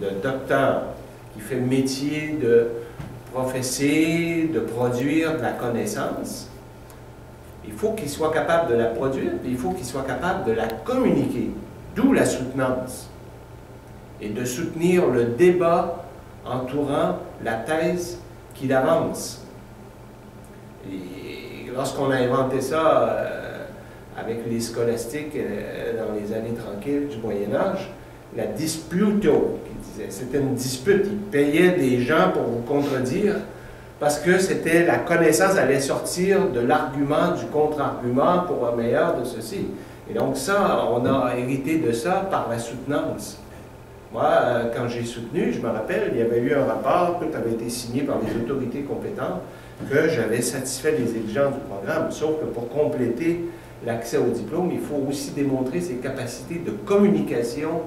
le docteur qui fait le métier de professer, de produire de la connaissance, il faut qu'il soit capable de la produire, et il faut qu'il soit capable de la communiquer, d'où la soutenance, et de soutenir le débat entourant la thèse qu'il avance. Et lorsqu'on a inventé ça avec les scolastiques dans les années tranquilles du Moyen-Âge, la disputo, qui disait, c'était une dispute, ils payaient des gens pour vous contredire, parce que c'était la connaissance allait sortir de l'argument, du contre-argument pour un meilleur de ceci. Et donc ça, on a hérité de ça par la soutenance. Moi, quand j'ai soutenu, je me rappelle, il y avait eu un rapport, tout avait été signé par les autorités compétentes, que j'avais satisfait les exigences du programme, sauf que pour compléter l'accès au diplôme, il faut aussi démontrer ses capacités de communication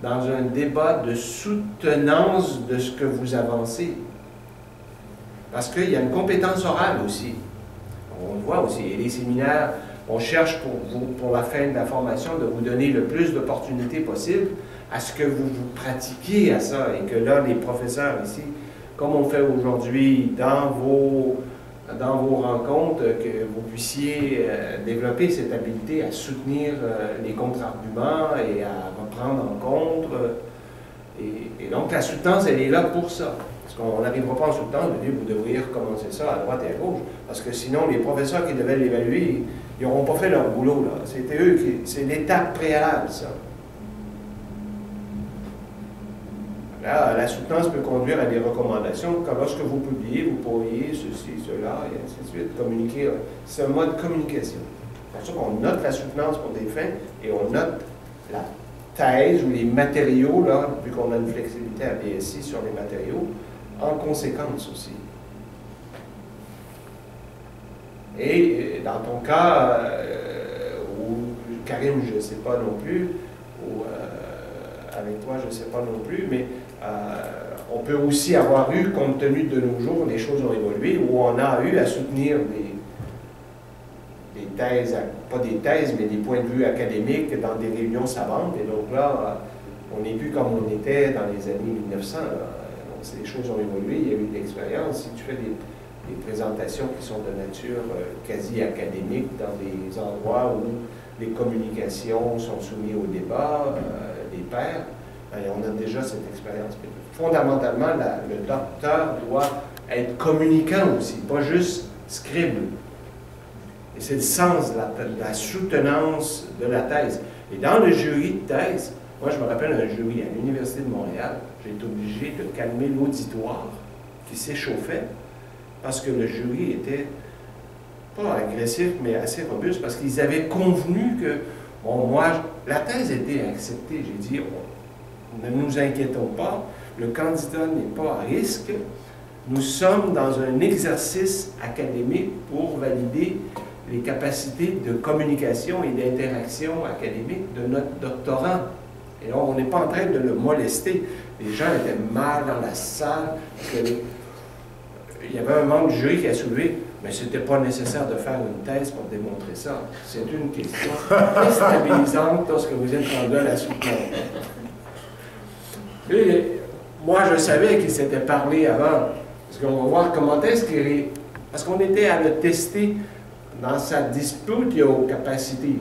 dans un débat de soutenance de ce que vous avancez. Parce qu'il y a une compétence orale aussi. On le voit aussi. Et les séminaires, on cherche pour la fin de la formation de vous donner le plus d'opportunités possible à ce que vous pratiquiez à ça. Et que là, les professeurs ici, comme on fait aujourd'hui dans vos rencontres, que vous puissiez développer cette habileté à soutenir les contre-arguments et à reprendre en compte. Et donc, la soutenance, elle est là pour ça. Parce qu'on n'arrivera pas en soutenance de dire vous devriez recommencer ça à droite et à gauche. Parce que sinon, les professeurs qui devaient l'évaluer, ils n'auront pas fait leur boulot. C'était eux qui. C'est l'étape préalable, ça. Là, la soutenance peut conduire à des recommandations. Quand lorsque vous publiez, vous pourriez ceci, cela, et ainsi de suite, communiquer. C'est un mode de communication. C'est pour ça qu'on note la soutenance pour des fins et on note la thèse ou les matériaux, là, vu qu'on a une flexibilité à BSI sur les matériaux, en conséquence aussi. Et dans ton cas, ou Karim, je ne sais pas non plus, ou avec toi, je ne sais pas non plus, mais on peut aussi avoir eu, compte tenu de nos jours, les choses ont évolué, où on a eu à soutenir des thèses, pas des thèses, mais des points de vue académiques dans des réunions savantes. Et donc là, on n'est plus comme on était dans les années 1900. Donc les choses ont évolué, il y a eu de l'expérience. Si tu fais des présentations qui sont de nature quasi académique dans des endroits où les communications sont soumises au débat des pairs, on a déjà cette expérience. Fondamentalement, le docteur doit être communicant aussi, pas juste scribe. Et c'est le sens de la soutenance de la thèse. Et dans le jury de thèse, moi je me rappelle un jury à l'Université de Montréal, j'ai été obligé de calmer l'auditoire qui s'échauffait parce que le jury était pas agressif, mais assez robuste, parce qu'ils avaient convenu que, bon, moi, la thèse était acceptée. J'ai dit, ne nous inquiétons pas, le candidat n'est pas à risque. Nous sommes dans un exercice académique pour valider les capacités de communication et d'interaction académique de notre doctorant. Et là, on n'est pas en train de le molester. Les gens étaient mal dans la salle, parce que il y avait un membre du jury qui a soulevé, mais ce n'était pas nécessaire de faire une thèse pour démontrer ça. C'est une question déstabilisante lorsque vous êtes rendu à la soutenance. Et moi, je savais qu'il s'était parlé avant, parce qu'on va voir comment est-ce qu'il... Parce qu'on était à le tester dans sa disputio capacité,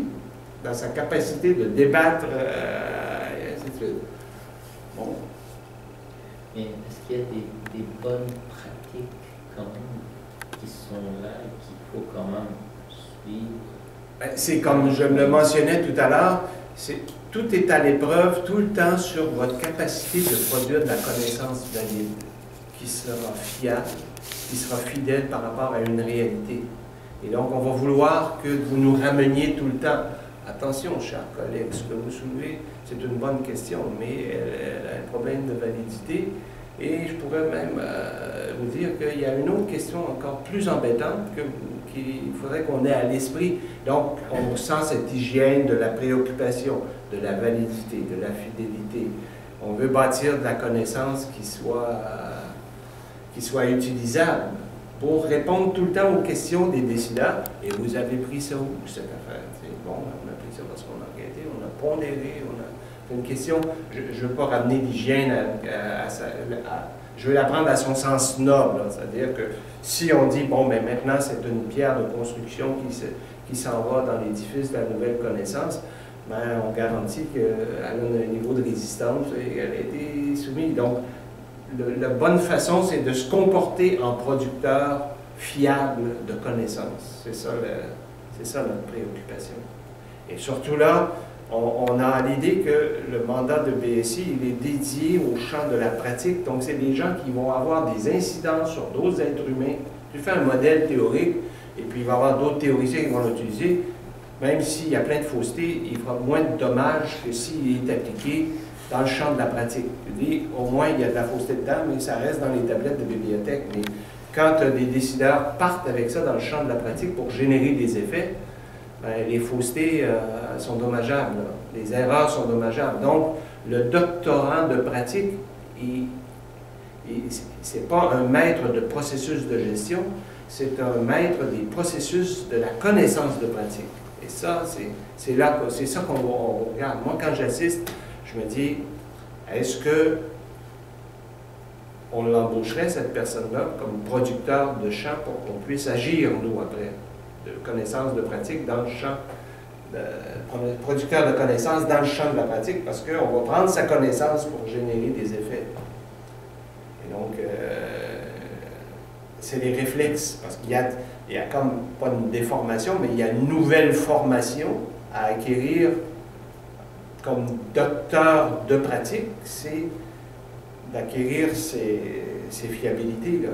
dans sa capacité de débattre, et ainsi de suite. Bon. Mais est-ce qu'il y a des bonnes pratiques quand même qui sont là et qu'il faut quand même suivre? C'est comme je le mentionnais tout à l'heure, tout est à l'épreuve tout le temps sur votre capacité de produire de la connaissance valide, qui sera fiable, qui sera fidèle par rapport à une réalité. Et donc, on va vouloir que vous nous rameniez tout le temps. Attention, chers collègues, ce que vous soulevez, c'est une bonne question, mais elle a un problème de validité. Et je pourrais même vous dire qu'il y a une autre question encore plus embêtante qu'il faudrait qu'on ait à l'esprit. Donc, on sent cette hygiène de la préoccupation, de la validité, de la fidélité. On veut bâtir de la connaissance qui soit utilisable pour répondre tout le temps aux questions des décideurs. Et vous avez pris ça où, cette affaire? Bon, on a pris ça parce qu'on a enquêté, on a pondéré, C'est une question, je ne veux pas ramener l'hygiène je veux la prendre à son sens noble. C'est-à-dire que si on dit, bon, mais maintenant c'est une pierre de construction qui s'en va dans l'édifice de la nouvelle connaissance, ben, on garantit qu'elle a un niveau de résistance et elle a été soumise. Donc, la bonne façon, c'est de se comporter en producteur fiable de connaissances. C'est ça notre préoccupation. Et surtout là, on a l'idée que le mandat de BSI, il est dédié au champ de la pratique. Donc, c'est des gens qui vont avoir des incidences sur d'autres êtres humains. Tu fais un modèle théorique, et puis il va y avoir d'autres théoriciens qui vont l'utiliser. Même s'il y a plein de faussetés, il fera moins de dommages que s'il est appliqué dans le champ de la pratique. Je dis, au moins, il y a de la fausseté dedans, mais ça reste dans les tablettes de bibliothèque. Mais quand des décideurs partent avec ça dans le champ de la pratique pour générer des effets, ben, les faussetés sont dommageables, là. Les erreurs sont dommageables. Donc, le doctorant de pratique, ce n'est pas un maître de processus de gestion, c'est un maître des processus de la connaissance de pratique. Et ça, c'est ça qu'on regarde. Moi, quand j'assiste, je me dis, est-ce que on l'embaucherait, cette personne-là, comme producteur de champ pour qu'on puisse agir, nous, après, de connaissance de pratique dans le champ, producteur de connaissances dans le champ de la pratique, parce qu'on va prendre sa connaissance pour générer des effets. Et donc, c'est des réflexes, parce qu'il y a comme, pas une déformation, mais il y a une nouvelle formation à acquérir comme docteur de pratique, c'est d'acquérir ces fiabilités-là.